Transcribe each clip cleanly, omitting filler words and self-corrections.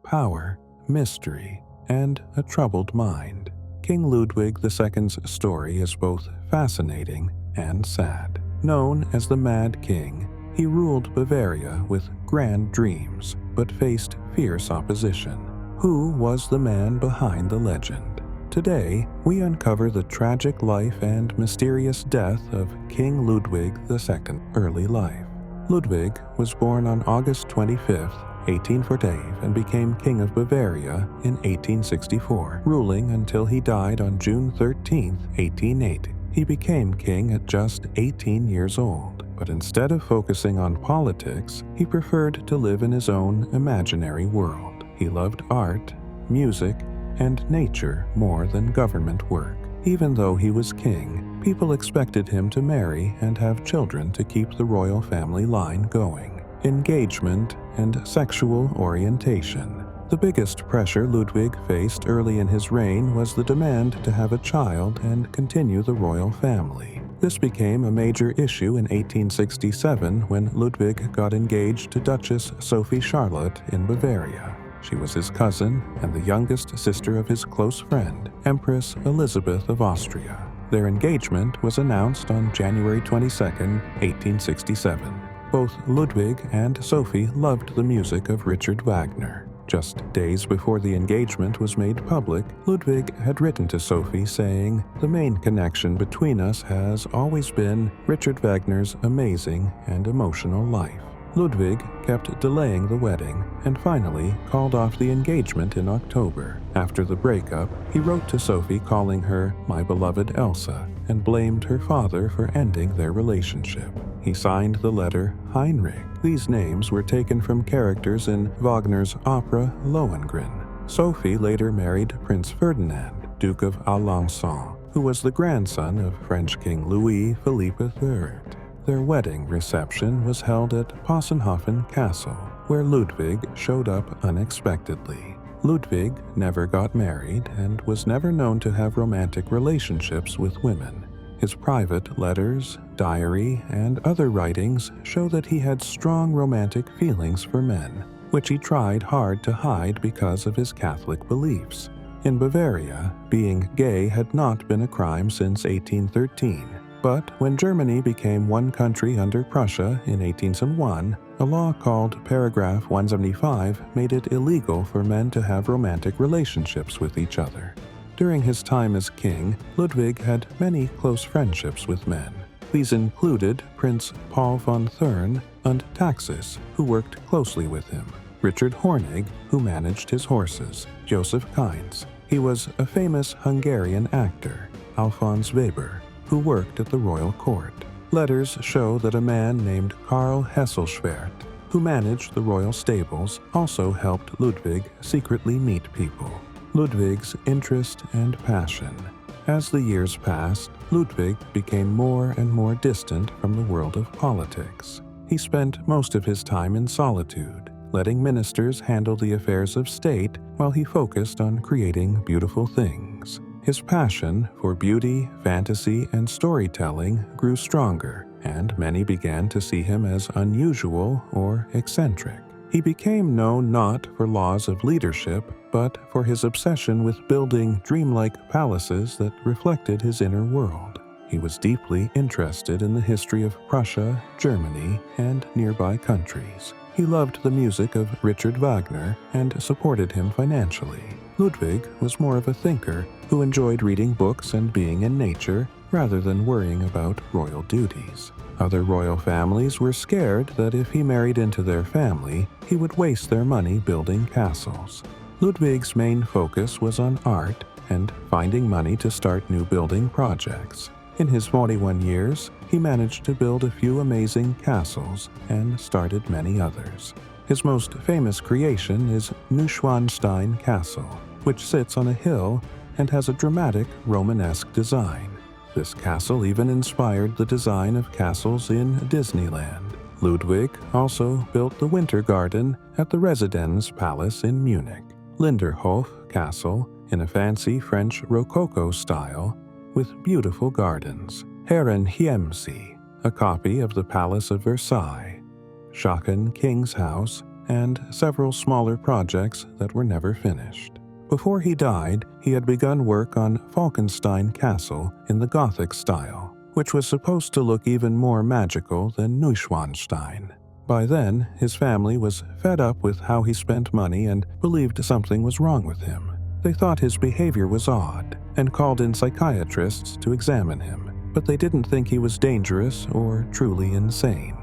power, mystery, and a troubled mind. King Ludwig II's story is both fascinating and sad. Known as the Mad King, he ruled Bavaria with grand dreams, but faced fierce opposition. Who was the man behind the legend? Today, we uncover the tragic life and mysterious death of King Ludwig II. Early life. Ludwig was born on August 25, 1848, and became King of Bavaria in 1864, ruling until he died on June 13, 1880. He became king at just 18 years old, but instead of focusing on politics, he preferred to live in his own imaginary world. He loved art, music, and nature more than government work. Even though he was king, people expected him to marry and have children to keep the royal family line going. Engagement and sexual orientation. The biggest pressure Ludwig faced early in his reign was the demand to have a child and continue the royal family. This became a major issue in 1867 when Ludwig got engaged to Duchess Sophie Charlotte in Bavaria. She was his cousin and the youngest sister of his close friend, Empress Elizabeth of Austria. Their engagement was announced on January 22, 1867. Both Ludwig and Sophie loved the music of Richard Wagner. Just days before the engagement was made public, Ludwig had written to Sophie saying, "The main connection between us has always been Richard Wagner's amazing and emotional life." Ludwig kept delaying the wedding and finally called off the engagement in October. After the breakup, he wrote to Sophie calling her "my beloved Elsa" and blamed her father for ending their relationship. He signed the letter Heinrich. These names were taken from characters in Wagner's opera Lohengrin. Sophie later married Prince Ferdinand, Duke of Alençon, who was the grandson of French King Louis Philippe III. Their wedding reception was held at Possenhofen Castle, where Ludwig showed up unexpectedly. Ludwig never got married and was never known to have romantic relationships with women. His private letters, diary, and other writings show that he had strong romantic feelings for men, which he tried hard to hide because of his Catholic beliefs. In Bavaria, being gay had not been a crime since 1813. But when Germany became one country under Prussia in 1801, a law called Paragraph 175 made it illegal for men to have romantic relationships with each other. During his time as king, Ludwig had many close friendships with men. These included Prince Paul von Thurn and Taxis, who worked closely with him, Richard Hornig, who managed his horses, Joseph Kainz. He was a famous Hungarian actor, Alfons Weber, who worked at the royal court. Letters show that a man named Karl Hesselschwert, who managed the royal stables, also helped Ludwig secretly meet people. Ludwig's interest and passion. As the years passed, Ludwig became more and more distant from the world of politics. He spent most of his time in solitude, letting ministers handle the affairs of state while he focused on creating beautiful things. His passion for beauty, fantasy, and storytelling grew stronger, and many began to see him as unusual or eccentric. He became known not for laws of leadership, but for his obsession with building dreamlike palaces that reflected his inner world. He was deeply interested in the history of Prussia, Germany, and nearby countries. He loved the music of Richard Wagner and supported him financially. Ludwig was more of a thinker who enjoyed reading books and being in nature rather than worrying about royal duties. Other royal families were scared that if he married into their family, he would waste their money building castles. Ludwig's main focus was on art and finding money to start new building projects. In his 41 years, he managed to build a few amazing castles and started many others. His most famous creation is Neuschwanstein Castle, which sits on a hill and has a dramatic Romanesque design. This castle even inspired the design of castles in Disneyland. Ludwig also built the Winter Garden at the Residenz Palace in Munich, Linderhof Castle in a fancy French Rococo style with beautiful gardens, Herrenchiemsee, a copy of the Palace of Versailles, Schachen King's House, and several smaller projects that were never finished. Before he died, he had begun work on Falkenstein Castle in the Gothic style, which was supposed to look even more magical than Neuschwanstein. By then, his family was fed up with how he spent money and believed something was wrong with him. They thought his behavior was odd and called in psychiatrists to examine him, but they didn't think he was dangerous or truly insane.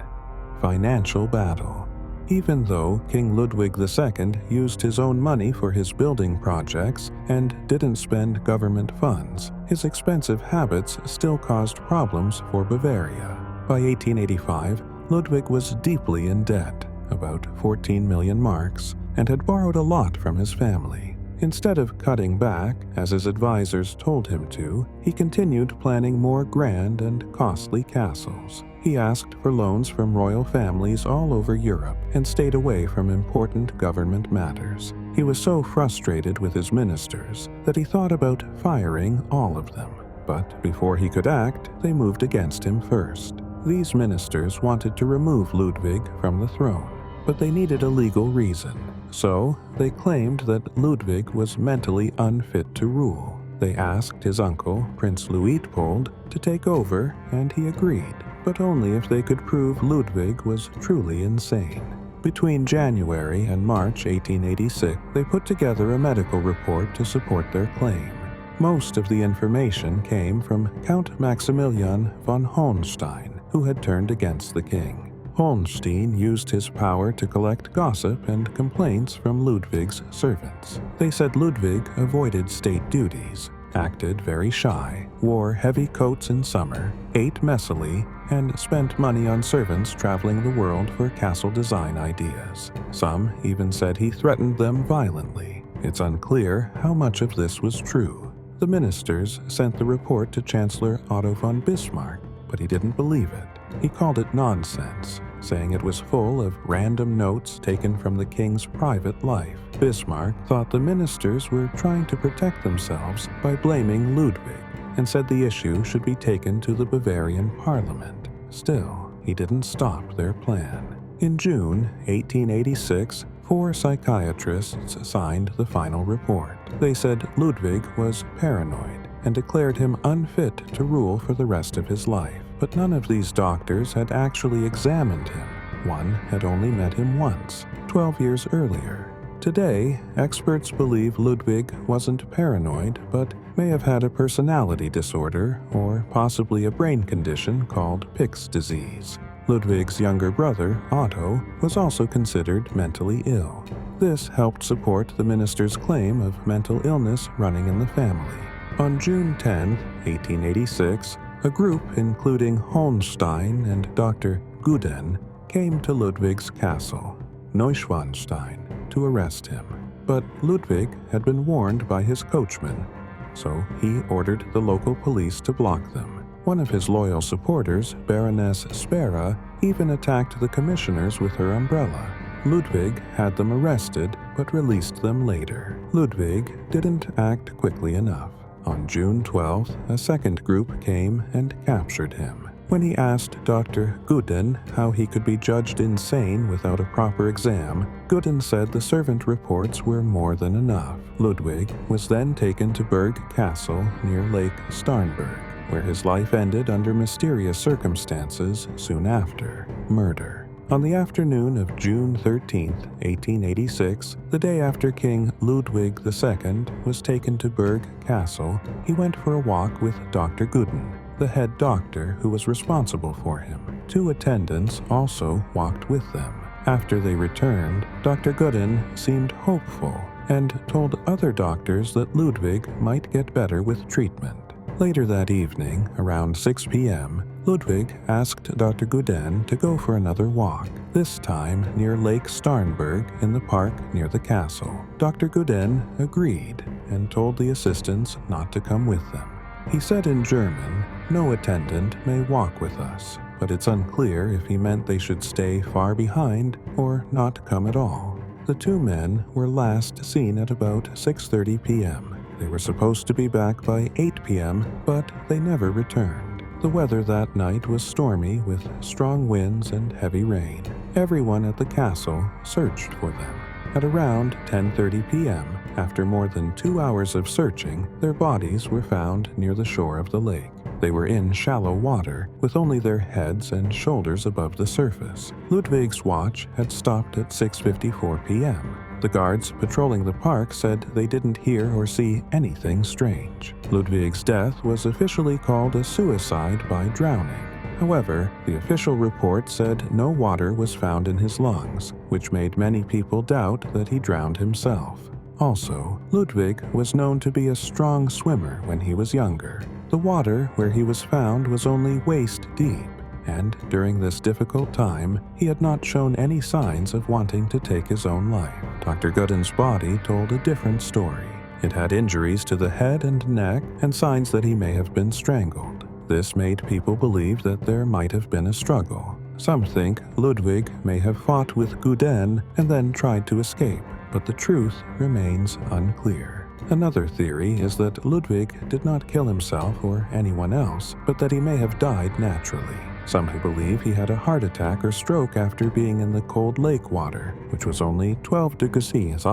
Financial battle. Even though King Ludwig II used his own money for his building projects and didn't spend government funds, his expensive habits still caused problems for Bavaria. By 1885, Ludwig was deeply in debt, about 14 million marks, and had borrowed a lot from his family. Instead of cutting back, as his advisors told him to, he continued planning more grand and costly castles. He asked for loans from royal families all over Europe and stayed away from important government matters. He was so frustrated with his ministers that he thought about firing all of them. But before he could act, they moved against him first. These ministers wanted to remove Ludwig from the throne, but they needed a legal reason. So, they claimed that Ludwig was mentally unfit to rule. They asked his uncle, Prince Luitpold, to take over, and he agreed, but only if they could prove Ludwig was truly insane. Between January and March 1886, they put together a medical report to support their claim. Most of the information came from Count Maximilian von Hohenstein, who had turned against the king. Hohenstein used his power to collect gossip and complaints from Ludwig's servants. They said Ludwig avoided state duties, acted very shy, wore heavy coats in summer, ate messily, and spent money on servants traveling the world for castle design ideas. Some even said he threatened them violently. It's unclear how much of this was true. The ministers sent the report to Chancellor Otto von Bismarck, but he didn't believe it. He called it nonsense, saying it was full of random notes taken from the king's private life. Bismarck thought the ministers were trying to protect themselves by blaming Ludwig, and said the issue should be taken to the Bavarian parliament. Still, he didn't stop their plan. In June 1886, 4 psychiatrists signed the final report. They said Ludwig was paranoid and declared him unfit to rule for the rest of his life. But none of these doctors had actually examined him. One had only met him once, 12 years earlier. Today, experts believe Ludwig wasn't paranoid, but may have had a personality disorder or possibly a brain condition called Pick's disease. Ludwig's younger brother, Otto, was also considered mentally ill. This helped support the minister's claim of mental illness running in the family. On June 10, 1886, a group including Hohenstein and Dr. Guden came to Ludwig's castle, Neuschwanstein, to arrest him. But Ludwig had been warned by his coachman, so he ordered the local police to block them. One of his loyal supporters, Baroness Spera, even attacked the commissioners with her umbrella. Ludwig had them arrested, but released them later. Ludwig didn't act quickly enough. On June 12th, a second group came and captured him. When he asked Dr. Guden how he could be judged insane without a proper exam, Guden said the servant reports were more than enough. Ludwig was then taken to Berg Castle near Lake Starnberg, where his life ended under mysterious circumstances soon after: murder. On the afternoon of June 13, 1886, the day after King Ludwig II was taken to Berg Castle, he went for a walk with Dr. Guden, the head doctor who was responsible for him. 2 attendants also walked with them. After they returned, Dr. Guden seemed hopeful and told other doctors that Ludwig might get better with treatment. Later that evening, around 6 p.m., Ludwig asked Dr. Guden to go for another walk, this time near Lake Starnberg in the park near the castle. Dr. Guden agreed and told the assistants not to come with them. He said in German, "No attendant may walk with us," but it's unclear if he meant they should stay far behind or not come at all. The 2 men were last seen at about 6:30 p.m. They were supposed to be back by 8 p.m., but they never returned. The weather that night was stormy with strong winds and heavy rain. Everyone at the castle searched for them. At around 10:30 p.m., after more than 2 hours of searching, their bodies were found near the shore of the lake. They were in shallow water, with only their heads and shoulders above the surface. Ludwig's watch had stopped at 6:54 p.m. The guards patrolling the park said they didn't hear or see anything strange. Ludwig's death was officially called a suicide by drowning. However, the official report said no water was found in his lungs, which made many people doubt that he drowned himself. Also, Ludwig was known to be a strong swimmer when he was younger. The water where he was found was only waist deep, and during this difficult time, he had not shown any signs of wanting to take his own life. Dr. Gutten's body told a different story. It had injuries to the head and neck and signs that he may have been strangled. This made people believe that there might have been a struggle. Some think Ludwig may have fought with Gudden and then tried to escape, but the truth remains unclear. Another theory is that Ludwig did not kill himself or anyone else, but that he may have died naturally. Some who believe he had a heart attack or stroke after being in the cold lake water, which was only 12 degrees Celsius,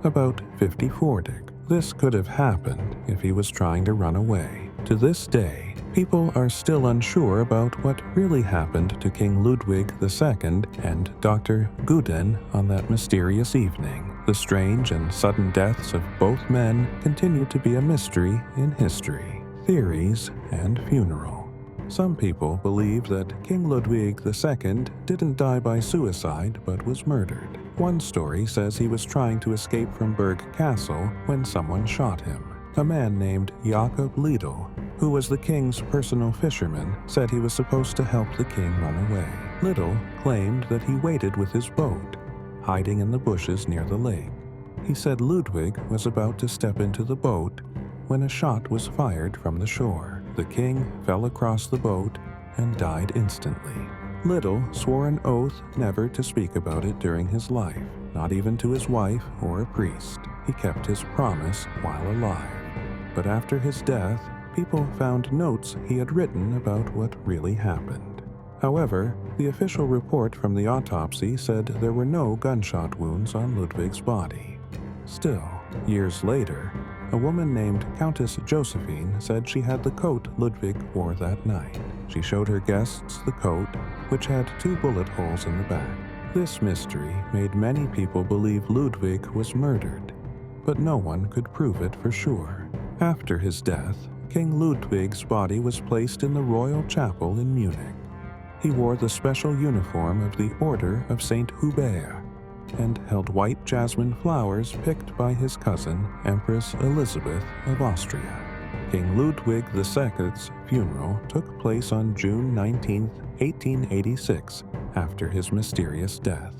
about 54 degrees. This could have happened if he was trying to run away. To this day, people are still unsure about what really happened to King Ludwig II and Dr. Gudden on that mysterious evening. The strange and sudden deaths of both men continue to be a mystery in history, theories, and funeral. Some people believe that King Ludwig II didn't die by suicide but was murdered. One story says he was trying to escape from Berg Castle when someone shot him. A man named Jakob Liedel, who was the king's personal fisherman, said he was supposed to help the king run away. Liedel claimed that he waited with his boat, hiding in the bushes near the lake. He said Ludwig was about to step into the boat when a shot was fired from the shore. The king fell across the boat and died instantly. Liedel swore an oath never to speak about it during his life, not even to his wife or a priest. He kept his promise while alive. But after his death, people found notes he had written about what really happened. However, the official report from the autopsy said there were no gunshot wounds on Ludwig's body. Still, years later, a woman named Countess Josephine said she had the coat Ludwig wore that night. She showed her guests the coat, which had 2 bullet holes in the back. This mystery made many people believe Ludwig was murdered, but no one could prove it for sure. After his death, King Ludwig's body was placed in the royal chapel in Munich. He wore the special uniform of the Order of St. Hubert and held white jasmine flowers picked by his cousin, Empress Elizabeth of Austria. King Ludwig II's funeral took place on June 19, 1886, after his mysterious death.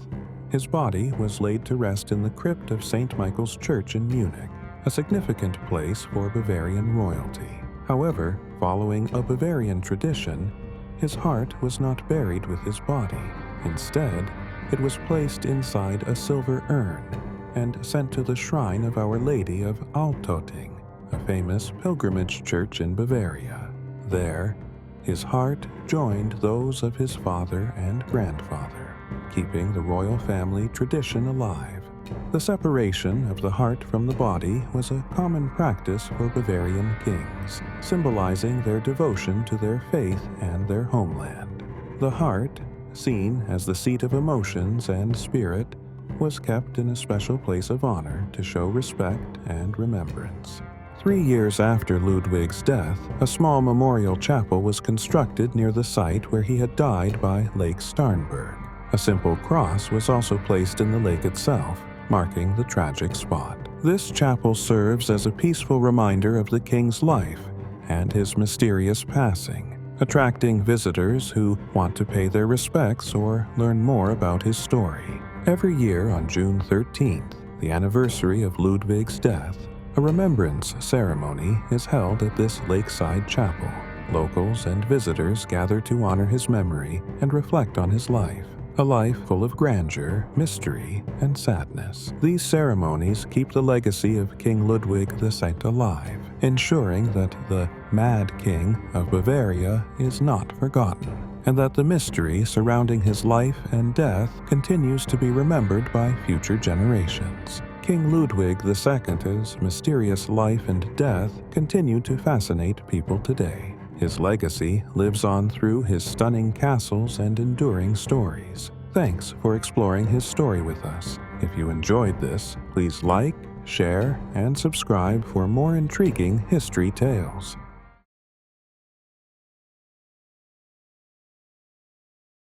His body was laid to rest in the crypt of St. Michael's Church in Munich, a significant place for Bavarian royalty. However, following a Bavarian tradition, his heart was not buried with his body. Instead, it was placed inside a silver urn and sent to the shrine of Our Lady of Altötting, a famous pilgrimage church in Bavaria. There, his heart joined those of his father and grandfather, keeping the royal family tradition alive. The separation of the heart from the body was a common practice for Bavarian kings, symbolizing their devotion to their faith and their homeland. The heart, seen as the seat of emotions and spirit, was kept in a special place of honor to show respect and remembrance. 3 years after Ludwig's death, a small memorial chapel was constructed near the site where he had died by Lake Starnberg. A simple cross was also placed in the lake itself, marking the tragic spot. This chapel serves as a peaceful reminder of the king's life and his mysterious passing, attracting visitors who want to pay their respects or learn more about his story. Every year on June 13th, the anniversary of Ludwig's death, a remembrance ceremony is held at this lakeside chapel. Locals and visitors gather to honor his memory and reflect on his life, a life full of grandeur, mystery, and sadness. These ceremonies keep the legacy of King Ludwig II alive, ensuring that the Mad King of Bavaria is not forgotten. and that the mystery surrounding his life and death continues to be remembered by future generations. King Ludwig II's mysterious life and death continue to fascinate people today. His legacy lives on through his stunning castles and enduring stories. Thanks for exploring his story with us. If you enjoyed this, please like, share, and subscribe for more intriguing history tales.